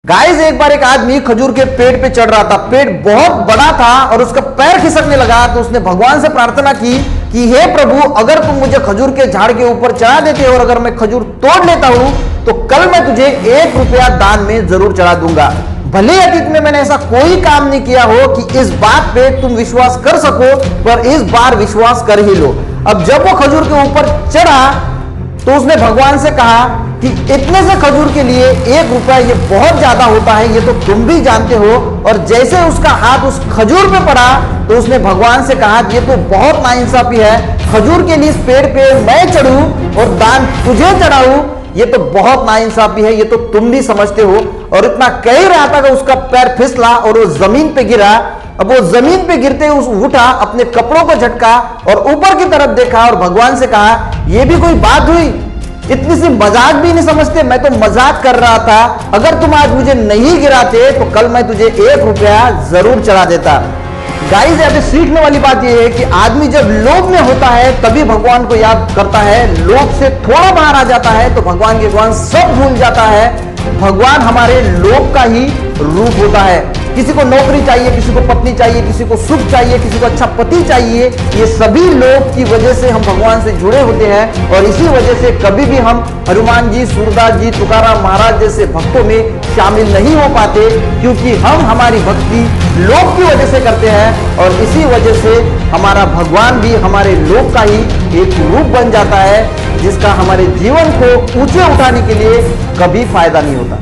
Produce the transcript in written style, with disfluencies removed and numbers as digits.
Guys एक बार एक आदमी खजूर के पेड़ पे चढ़ रहा था। पेड़ बहुत बड़ा था और उसका पैर खिसकने लगा तो उसने भगवान से प्रार्थना की कि हे प्रभु, अगर तुम मुझे खजूर के झाड़ के ऊपर चढ़ा देते और अगर मैं खजूर तोड़ लेता हूं तो कल मैं तुझे 1 रुपया दान में जरूर चढ़ा दूंगा। भले अतीत में मैंने ऐसा कोई काम नहीं किया हो कि इस बात पे तुम विश्वास कर सको, पर इस बार विश्वास कर ही लो। अब जब वो खजूर के ऊपर चढ़ा तो उसने भगवान से कहा कि इतने से खजूर के लिए 1 रुपया ये बहुत ज्यादा होता है, ये तो तुम भी जानते हो। और जैसे उसका हाथ उस खजूर पे पड़ा तो उसने भगवान से कहा ये तो बहुत नाइंसाफी है, खजूर के लिए इस पेड़ पे मैं चढ़ूं और दान तुझे चढ़ाऊं, ये तो बहुत नाइंसाफी है, ये तो तुम भी समझते हो। और इतना कह ही रहा था कि उसका पैर फिसला और वो जमीन पे गिरा। अब वो जमीन पे गिरते उस उठा, अपने कपड़ों को झटका और ऊपर की तरफ देखा और भगवान से कहा यह भी कोई बात हुई, इतनी सी मजाक भी नहीं समझते, मैं तो मजाक कर रहा था। अगर तुम आज मुझे नहीं गिराते तो कल मैं तुझे 1 रुपया जरूर चढ़ा देता। गाइस यहाँ पे सीखने वाली बात यह है कि आदमी जब लोभ में होता है तभी भगवान को याद करता है, लोभ से थोड़ा बाहर आ जाता है तो भगवान सब भूल जाता है। भगवान हमारे लोभ का ही रूप होता है। किसी को नौकरी चाहिए, किसी को पत्नी चाहिए, किसी को सुख चाहिए, किसी को अच्छा पति चाहिए, ये सभी लोभ की वजह से हम भगवान से जुड़े होते हैं। और इसी वजह से कभी भी हम हनुमान जी, सूरदास जी, तुकाराम महाराज जैसे भक्तों में शामिल नहीं हो पाते, क्योंकि हम हमारी भक्ति लोभ की वजह से करते हैं। और इसी वजह से हमारा भगवान भी हमारे लोभ का ही एक रूप बन जाता है, जिसका हमारे जीवन को ऊंचे उठाने के लिए कभी फायदा नहीं होता।